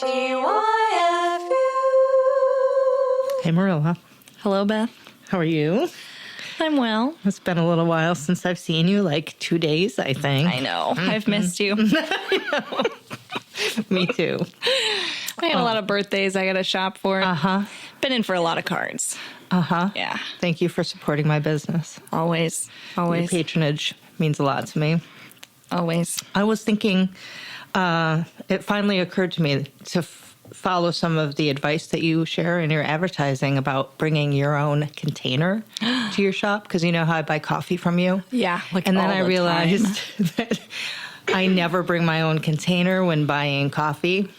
TYFU. Hey, Marilla. Hello, Beth. How are you? I'm well. It's been a little while since I've seen you, like 2 days, I think. I know. I've missed you. Me too. I had a lot of birthdays I got to shop for. Uh-huh. Been in for a lot of cards. Uh-huh. Yeah. Thank you for supporting my business. Always. Your Always. patronage means a lot to me. Always. I was thinking, it finally occurred to me to follow some of the advice that you share in your advertising about bringing your own container to your shop, because you know how I buy coffee from you? Yeah. Like And then all I the realized time. that I never bring my own container when buying coffee.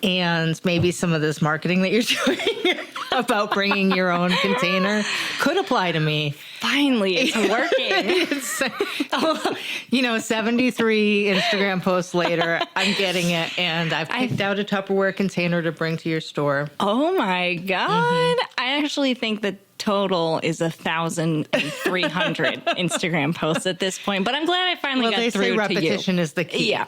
And maybe some of this marketing that you're doing about bringing your own container could apply to me. Finally, it's working. It's, 73 Instagram posts later, I'm getting it, and I've picked out a Tupperware container to bring to your store. Oh my God. I actually think the total is 1,300 Instagram posts at this point, but I'm glad I finally got through to you. Well, they say repetition is the key. Yeah.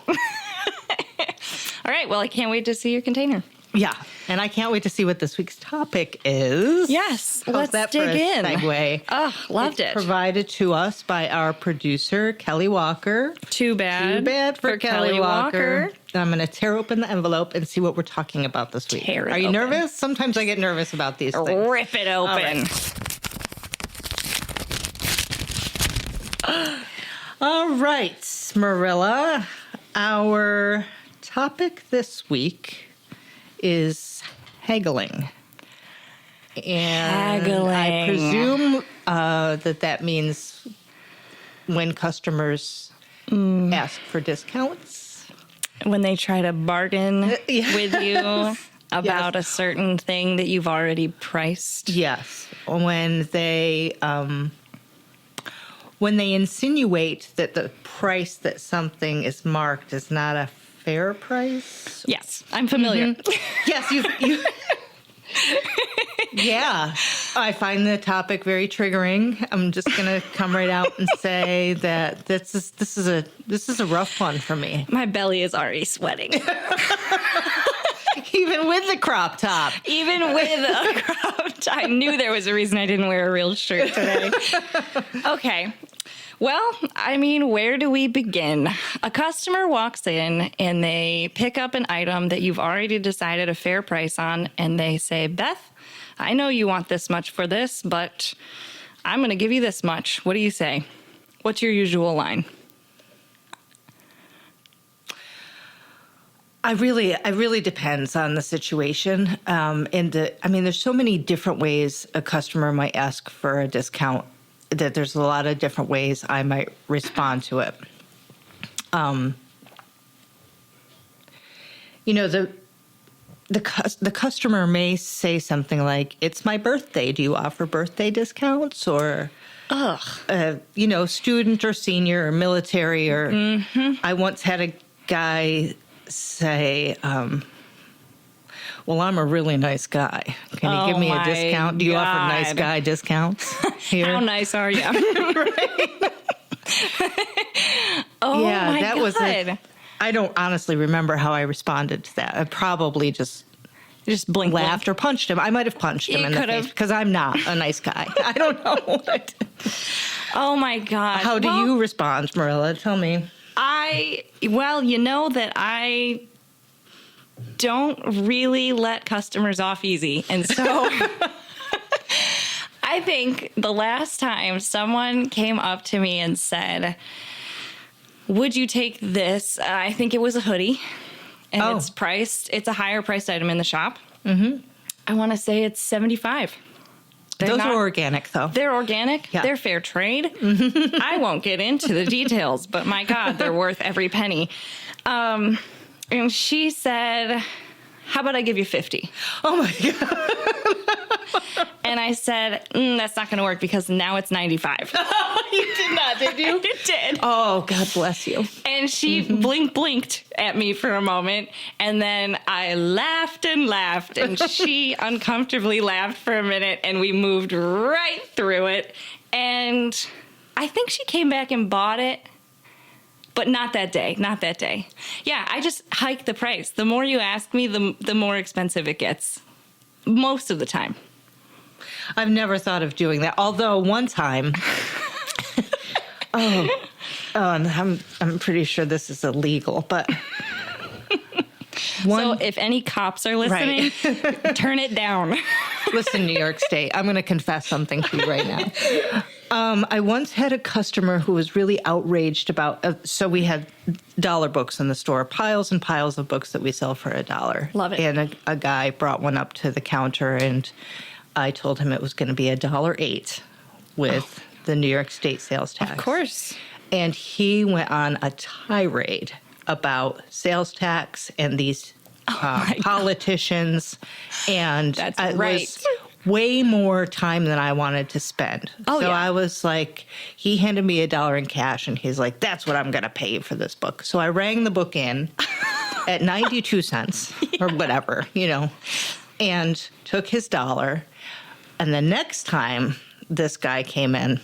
All right. Well, I can't wait to see your container. Yeah. And I can't wait to see what this week's topic is. Yes. How's Let's that dig for a in. segue? Oh, loved It's it. provided to us by our producer, Kelly Walker. Too bad. Too bad for Kelly Walker. I'm going to tear open the envelope and see what we're talking about this week. Tear it Are you open. nervous? Sometimes I get nervous about these things. Rip it open. All right, Marilla. Our topic this week is haggling. And Haggling. I presume that means when customers ask for discounts. When they try to bargain Yeah. with you about Yes. a certain thing that you've already priced. Yes, when they insinuate that the price that something is marked is not a fair price. Yes, I'm familiar. Yes, you. Yeah, I find the topic very triggering. I'm just gonna come right out and say that this is a rough one for me. My belly is already sweating. Even with the crop top. Even with a crop top. I knew there was a reason I didn't wear a real shirt today. Okay. Well, I mean, where do we begin? A customer walks in and they pick up an item that you've already decided a fair price on, and they say, Beth, I know you want this much for this, but I'm going to give you this much. What do you say? What's your usual line? It really depends on the situation. There's so many different ways a customer might ask for a discount that there's a lot of different ways I might respond to it. The customer may say something like, "It's my birthday. Do you offer birthday discounts?" Or, student or senior or military. Or I once had a guy say, well, I'm a really nice guy. Can you give me a discount? Do you offer nice guy discounts here? How nice are you? Right? Oh, Yeah, my that God. was it. I don't honestly remember how I responded to that. I probably just Blink, laughed or punched him. I might have punched him You in the could've. face because I'm not a nice guy. I don't know. Oh, my God. How do you respond, Marilla? Tell me. You know that I don't really let customers off easy. And so I think the last time someone came up to me and said, would you take this? I think it was a hoodie. And it's a higher priced item in the shop. Mm-hmm. I want to say it's $75. Those are organic, though. They're organic. Yeah. They're fair trade. I won't get into the details, but my God, they're worth every penny. And she said, how about I give you 50? Oh, my God. And I said, that's not going to work because now it's 95. You did not, did you? I did. Oh, God bless you. And she blinked at me for a moment, and then I laughed and laughed, and she uncomfortably laughed for a minute, and we moved right through it. And I think she came back and bought it, But not that day. Not that day. Yeah, I just hike the price. The more you ask me, the more expensive it gets. Most of the time. I've never thought of doing that. Although one time, and I'm pretty sure this is illegal, but so if any cops are listening, turn it down. Listen, New York State, I'm going to confess something to you right now. I once had a customer who was really outraged about, so we had dollar books in the store, piles and piles of books that we sell for $1. Love it. And a guy brought one up to the counter, and I told him it was going to be $1.08 with the New York State sales tax. Of course. And he went on a tirade about sales tax and these politicians. And That's it right. was way more time than I wanted to spend. Oh, so yeah. I was like, he handed me $1 in cash, and he's like, that's what I'm going to pay you for this book. So I rang the book in at 92 cents or whatever, and took his $1. And the next time this guy came in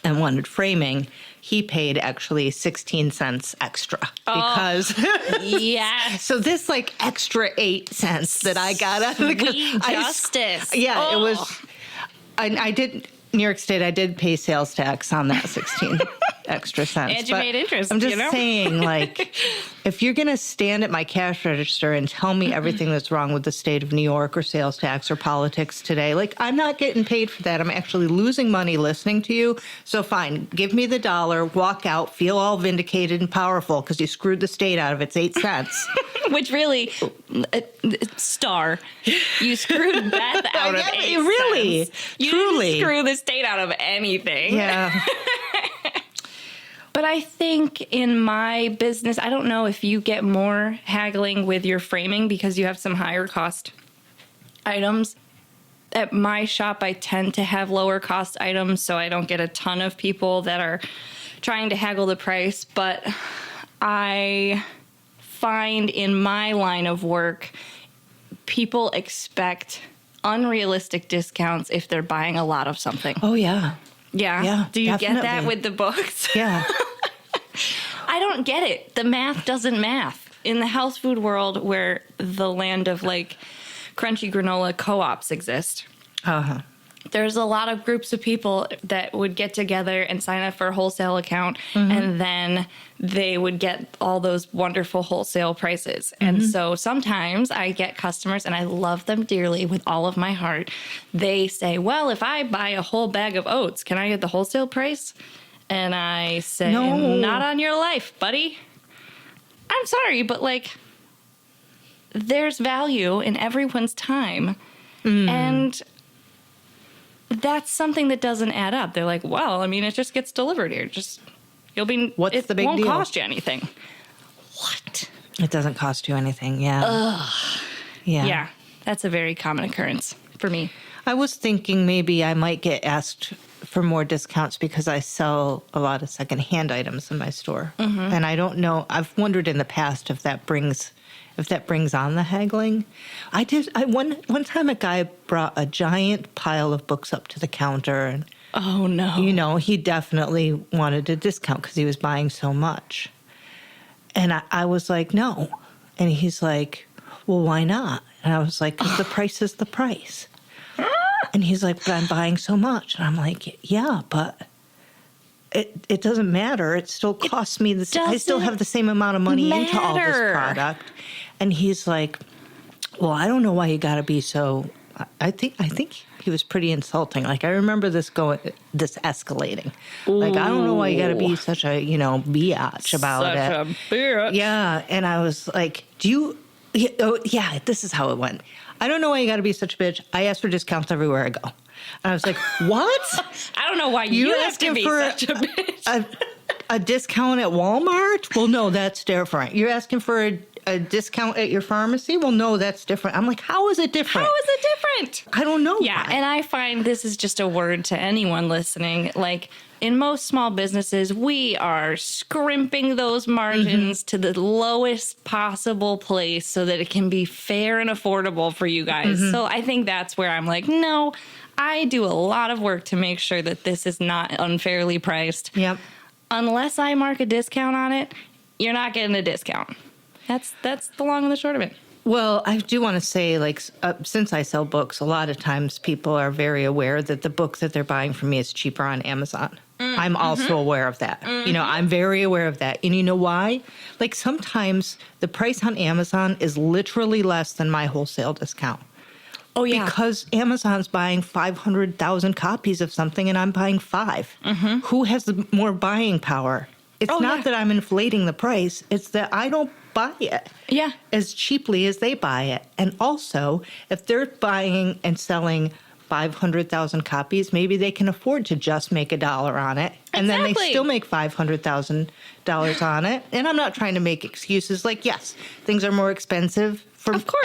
and wanted framing, he paid actually 16 cents extra because Yes. so this like extra 8 cents that I got out of the Sweet justice. it was. I did New York State. I did pay sales tax on that 16 extra cents. And you but made interest. I'm just saying, like, if you're gonna stand at my cash register and tell me everything that's wrong with the state of New York or sales tax or politics today, like, I'm not getting paid for that. I'm actually losing money listening to you. So fine, give me the $1, walk out, feel all vindicated and powerful because you screwed the state out of its 8 cents. Which really, star, you screwed Beth out of 8 really, cents. You truly didn't screw the state out of anything. Yeah. But I think in my business, I don't know if you get more haggling with your framing because you have some higher cost items. At my shop, I tend to have lower cost items, so I don't get a ton of people that are trying to haggle the price. But I find in my line of work, people expect unrealistic discounts if they're buying a lot of something. Oh, yeah. Yeah. Yeah, Do you get that definitely. with the books? Yeah. I don't get it. The math doesn't math. In the health food world where the land of like crunchy granola co-ops exist, Uh-huh. there's a lot of groups of people that would get together and sign up for a wholesale account, and then they would get all those wonderful wholesale prices. And so sometimes I get customers, and I love them dearly with all of my heart. They say, well, if I buy a whole bag of oats, can I get the wholesale price? And I say, No. not on your life, buddy. I'm sorry, but like, there's value in everyone's time. And that's something that doesn't add up. They're like, well, I mean, it just gets delivered here. What's the big won't deal? cost you anything. What? It doesn't cost you anything. Yeah. Yeah, that's a very common occurrence for me. I was thinking maybe I might get asked for more discounts because I sell a lot of secondhand items in my store. And I don't know. I've wondered in the past if that brings on the haggling. One time a guy brought a giant pile of books up to the counter, and Oh, no. he definitely wanted a discount because he was buying so much. And I was like, no. And he's like, well, why not? And I was like, because the price is the price. And he's like, but I'm buying so much. And I'm like, yeah, but it doesn't matter. It still costs me the I still have the same amount of money into all this matter. product. And he's like, well, I don't know why you got to be so. I think he was pretty insulting. Like, I remember this escalating. Like, I don't know why you got to be such a biatch about it. Such a bitch. Yeah, and I was like, yeah, this is how it went. I don't know why you got to be such a bitch. I ask for discounts everywhere I go. And I was like, what? I don't know why you have to be such a bitch. A discount at Walmart? Well, no, that's different. You're asking for a discount at your pharmacy? Well, no, that's different. I'm like, how is it different? How is it different? I don't know. Yeah, why. and I find this is just a word to anyone listening. Like, in most small businesses, we are scrimping those margins to the lowest possible place so that it can be fair and affordable for you guys. So I think that's where I'm like, no, I do a lot of work to make sure that this is not unfairly priced. Yep. unless I mark a discount on it, you're not getting a discount. That's the long and the short of it. Well, I do want to say, like, since I sell books, a lot of times people are very aware that the book that they're buying from me is cheaper on Amazon. I'm also aware of that. You know, I'm very aware of that. And you know why? Like, sometimes the price on Amazon is literally less than my wholesale discount. Oh, yeah. Because Amazon's buying 500,000 copies of something and I'm buying 5. Who has the more buying power? It's not that I'm inflating the price. It's that I don't buy it as cheaply as they buy it. And also, if they're buying and selling 500,000 copies, maybe they can afford to just make $1 on it. And then they still make $500,000 on it. And I'm not trying to make excuses. Like, yes, things are more expensive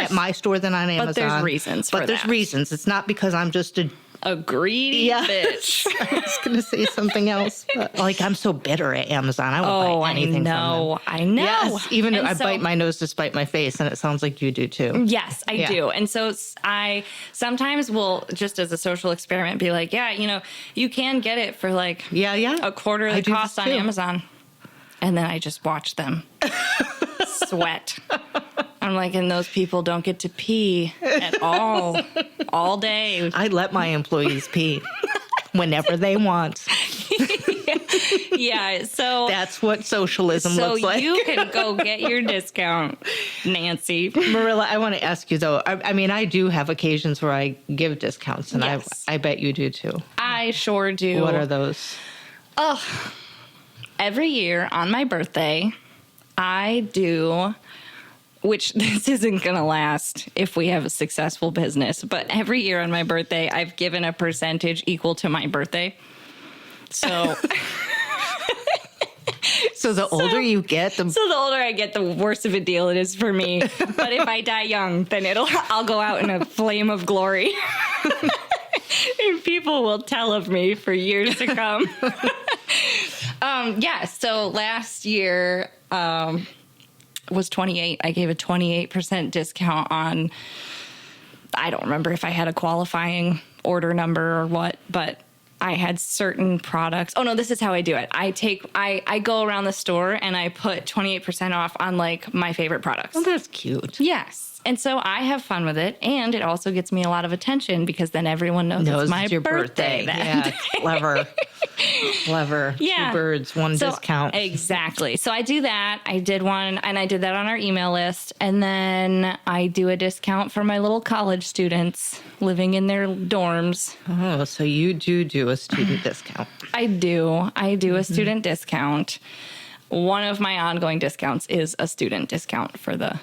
at my store than on Amazon. But there's reasons for that. But there's reasons. It's not because I'm just a greedy bitch. I was going to say something else, but like I'm so bitter at Amazon. I won't buy anything from them. I know. Yes, even I bite my nose to spite my face, and it sounds like you do too. Yes, I do. And so I sometimes will, just as a social experiment, be like, yeah, you know, you can get it for like a quarter of the cost on Amazon. And then I just watch them sweat. I'm like, and those people don't get to pee at all day. I let my employees pee whenever they want. Yeah, so that's what socialism looks like. So you can go get your discount, Nancy. Marilla, I want to ask you though. I mean, I do have occasions where I give discounts, and I bet you do too. I sure do. What are those? Oh, every year on my birthday, I do. Which this isn't going to last if we have a successful business. But every year on my birthday, I've given a percentage equal to my birthday. So, so the older you get, the older I get, the worse of a deal it is for me. But if I die young, then I'll go out in a flame of glory. And people will tell of me for years to come. So last year, was 28. I gave a 28% discount on, I don't remember if I had a qualifying order number or what, but I had certain products. Oh no, this is how I do it. I go around the store and I put 28% off on like my favorite products. Oh, that's cute. Yes. And so I have fun with it, and it also gets me a lot of attention because then everyone knows it's my your birthday. Yeah, clever. Yeah. 2 birds, 1 discount. Exactly. So I do that. I did one, and I did that on our email list. And then I do a discount for my little college students living in their dorms. Oh, so you do a student discount. I do a student discount. One of my ongoing discounts is a student discount for the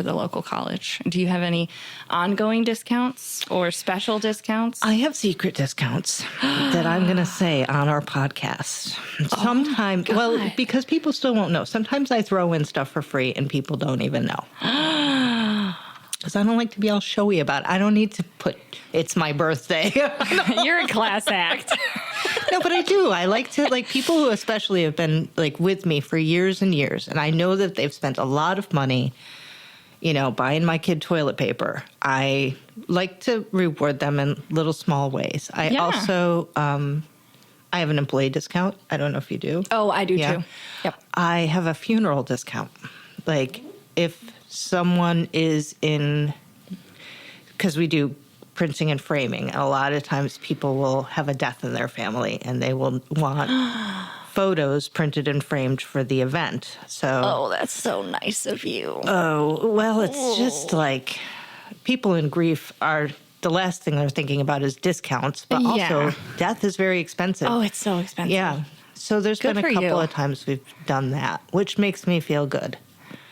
local college. Do you have any ongoing discounts or special discounts? I have secret discounts that I'm going to say on our podcast. Sometimes, because people still won't know. Sometimes I throw in stuff for free and people don't even know. Because I don't like to be all showy about it. I don't need to put, it's my birthday. You're a class act. No, but I do. I like to, like, people who especially have been, like, with me for years and years, and I know that they've spent a lot of money, you know, buying my kid toilet paper. I like to reward them in little small ways. I also, I have an employee discount. I don't know if you do. Oh, I do too. Yep. I have a funeral discount. Like, if someone is in, because we do printing and framing, and a lot of times people will have a death in their family and they will want photos printed and framed for the event. So, that's so nice of you. Oh, well, it's just like people in grief are, the last thing they're thinking about is discounts, but also death is very expensive. Oh, it's so expensive. Yeah. So there's been a couple of times we've done that, which makes me feel good.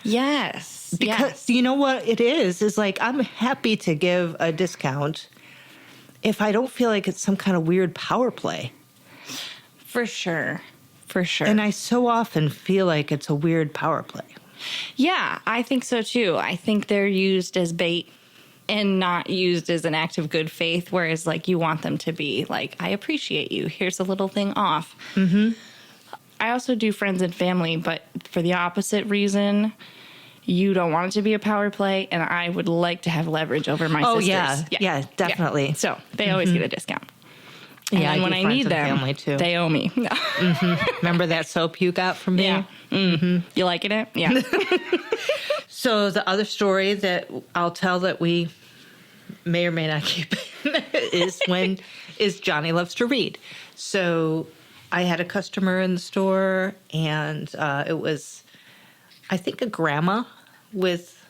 Yes. Because you know what it is like I'm happy to give a discount if I don't feel like it's some kind of weird power play. For sure. And I so often feel like it's a weird power play. Yeah, I think so too. I think they're used as bait and not used as an act of good faith, whereas like you want them to be like, I appreciate you. Here's a little thing off. Mm-hmm. I also do friends and family, but for the opposite reason. You don't want it to be a power play, and I would like to have leverage over my sisters. Yeah, definitely. Yeah. So they always get a discount. And Yeah, then I when do I friends need and them, family, too. they owe me. No. Remember that soap you got from me? Yeah. You liking it? Yeah. So the other story that I'll tell that we may or may not keep is Johnny loves to read. So I had a customer in the store, and it was, I think, a grandma with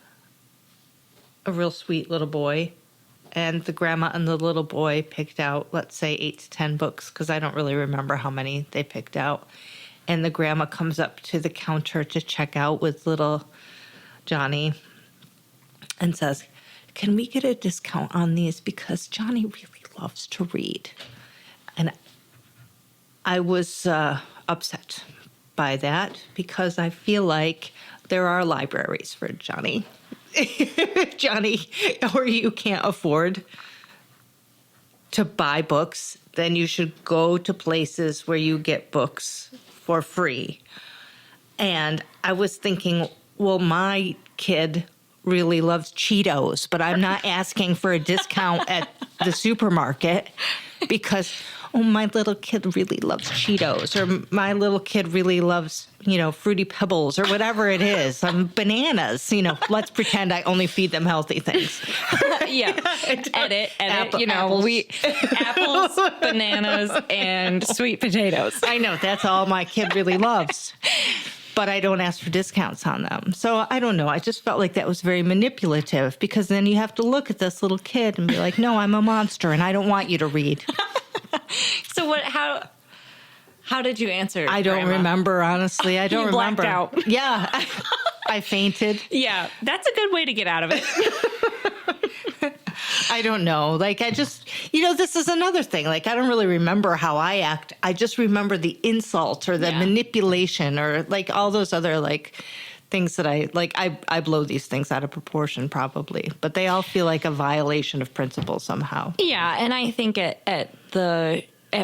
a real sweet little boy. And the grandma and the little boy picked out, let's say, 8 to 10 books, because I don't really remember how many they picked out. And the grandma comes up to the counter to check out with little Johnny and says, "Can we get a discount on these? Because Johnny really loves to read." And I was upset by that, because I feel like there are libraries for Johnny. Johnny, or you can't afford to buy books, then you should go to places where you get books for free. And I was thinking, well, my kid really loves Cheetos, but I'm not asking for a discount at the supermarket because, oh, my little kid really loves Cheetos, or my little kid really loves, Fruity Pebbles, or whatever it is. Bananas, let's pretend I only feed them healthy things. Yeah. Edit. Apples. Apples, bananas, and sweet potatoes. I know, that's all my kid really loves. But I don't ask for discounts on them. So I don't know. I just felt like that was very manipulative, because then you have to look at this little kid and be like, no, I'm a monster and I don't want you to read. So how did you answer? I don't Grandma? remember, honestly. I don't You blacked remember. out. Yeah. I fainted. Yeah, that's a good way to get out of it. I don't know. Like, I just, this is another thing. Like, I don't really remember how I act. I just remember the insult or the manipulation, or like all those other things that I blow these things out of proportion probably, but they all feel like a violation of principle somehow. Yeah, and I think at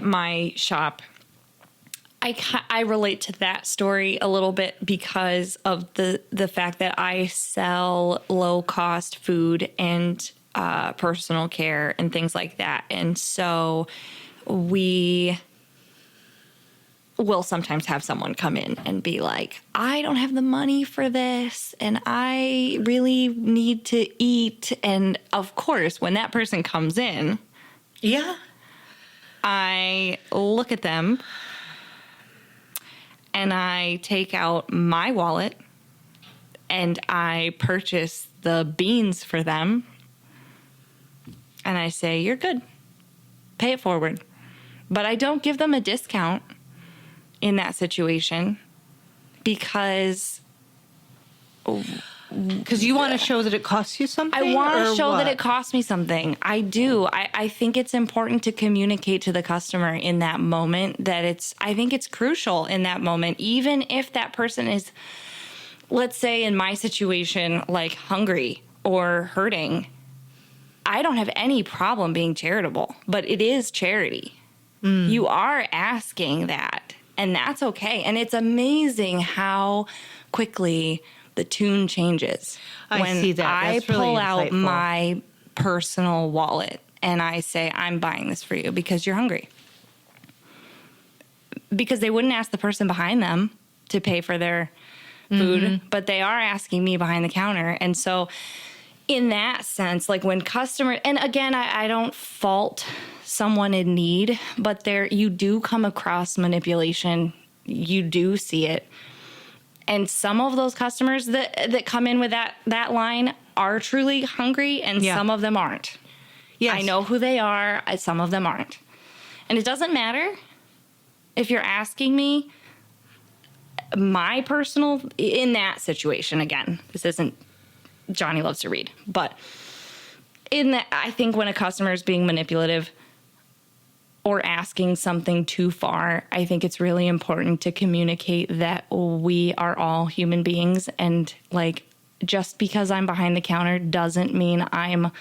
my shop, I relate to that story a little bit because of the fact that I sell low cost food and personal care and things like that. And so we will sometimes have someone come in and be like, I don't have the money for this and I really need to eat. And of course, when that person comes in, I look at them and I take out my wallet and I purchase the beans for them. And I say, you're good. Pay it forward. But I don't give them a discount in that situation because you want to show that it costs you something? I want to show that it costs me something. I do. I think it's important to communicate to the customer in that moment that I think it's crucial in that moment, even if that person is, let's say in my situation, like hungry or hurting. I don't have any problem being charitable, but it is charity. You are asking that, and that's okay. And it's amazing how quickly the tune changes. I see that. That's I pull really out insightful. my personal wallet and I say, I'm buying this for you because you're hungry. Because they wouldn't ask the person behind them to pay for their food, but they are asking me behind the counter. And so in that sense, like when customer, and again, I don't fault someone in need, but you do come across manipulation. You do see it. And some of those customers that come in with that line are truly hungry, and some of them aren't. Yes. I know who they are. Some of them aren't. And it doesn't matter if you're asking me my personal, in that situation, again, this isn't Johnny loves to read, but in that, I think when a customer is being manipulative or asking something too far, I think it's really important to communicate that we are all human beings, and like just because I'm behind the counter doesn't mean I'm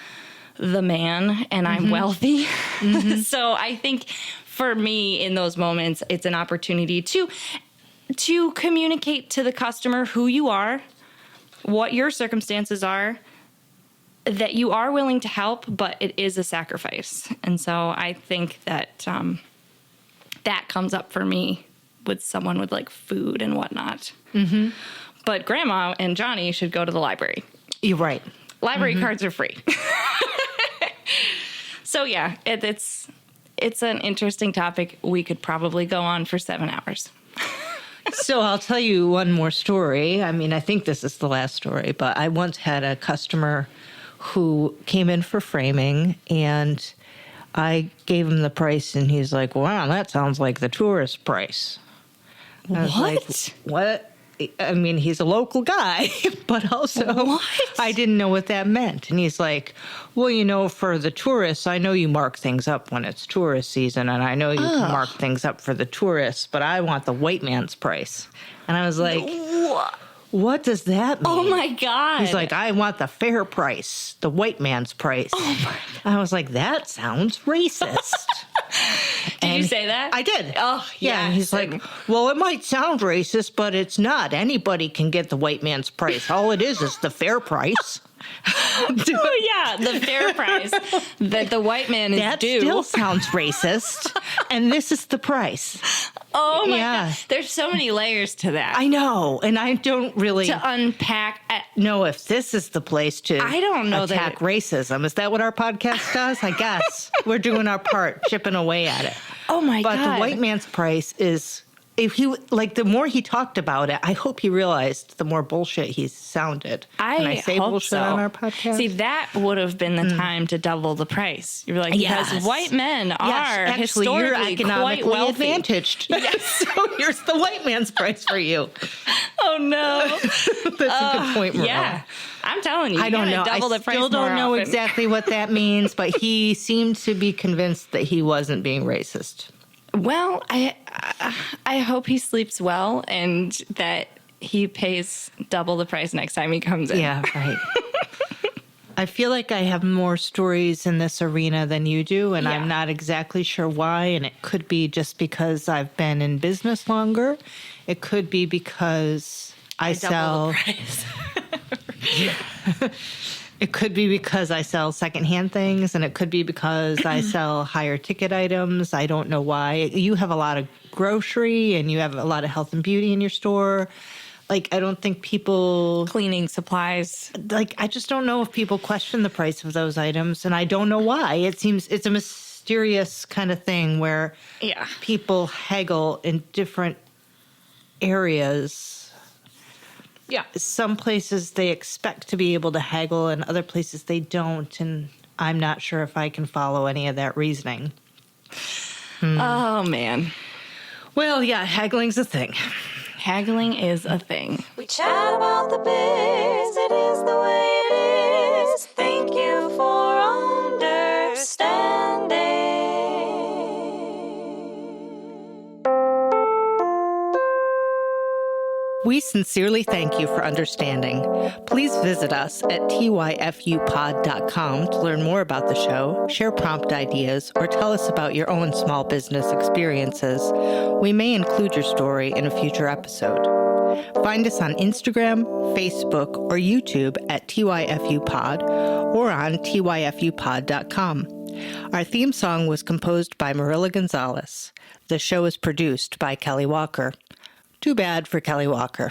the man and I'm wealthy. So I think for me in those moments, it's an opportunity to communicate to the customer who you are, what your circumstances are, that you are willing to help, but it is a sacrifice. And so I think that that comes up for me with someone with like food and whatnot. Mm-hmm. But Grandma and Johnny should go to the library. You're right. Library cards are free. So yeah, it's an interesting topic. We could probably go on for 7 hours. So I'll tell you one more story. I mean, I think this is the last story, but I once had a customer who came in for framing, and I gave him the price, and he's like, wow, that sounds like the tourist price. I was like, what? I mean, he's a local guy, but also I didn't know what that meant. And he's like, well, you know, for the tourists, I know you mark things up when it's tourist season, and I know you can mark things up for the tourists, but I want the white man's price. And I was like, what does that mean? Oh my God. He's like, I want the fair price, the white man's price. Oh my God. I was like, that sounds racist. Did you say that? I did. Oh, yeah. And he's like, well, it might sound racist, but it's not. Anybody can get the white man's price. All it is the fair price. Oh, yeah, the fair price that the white man is due. That still sounds racist. And this is the price. Oh, my God. There's so many layers to that. I know. And I don't really to unpack. know if this is the place to I don't know attack racism. Is that what our podcast does? I guess. We're doing our part, chipping away at it. Oh, my God. But the white man's price is... If he the more he talked about it, I hope he realized the more bullshit he sounded. Can I say hope bullshit so. on our podcast? See, that would have been the time to double the price. You're like, because white men are historically you're economically quite wealthy. advantaged. Yes, so here's the white man's price for you. Oh no, that's a good point, Marilla. Yeah, I'm telling you, I don't know. Double the price. I still don't know often. exactly what that means, but he seemed to be convinced that he wasn't being racist. Well, I hope he sleeps well and that he pays double the price next time he comes in. Yeah, right. I feel like I have more stories in this arena than you do, and I'm not exactly sure why. And it could be just because I've been in business longer. It could be because I sell. It could be because I sell secondhand things, and it could be because I sell higher ticket items. I don't know why. You have a lot of grocery, and you have a lot of health and beauty in your store. Like, I don't think people... Cleaning supplies. Like, I just don't know if people question the price of those items, and I don't know why. It seems it's a mysterious kind of thing where people haggle in different areas. Yeah. Some places they expect to be able to haggle, and other places they don't, and I'm not sure if I can follow any of that reasoning. Oh, man. Well, yeah, haggling's a thing. Haggling is a thing. We chat about the biz, it is the way it is. Thank you for understanding. We sincerely thank you for understanding. Please visit us at tyfupod.com to learn more about the show, share prompt ideas, or tell us about your own small business experiences. We may include your story in a future episode. Find us on Instagram, Facebook, or YouTube at tyfupod or on tyfupod.com. Our theme song was composed by Marilla Gonzalez. The show is produced by Kelly Walker. Too bad for Kelly Walker.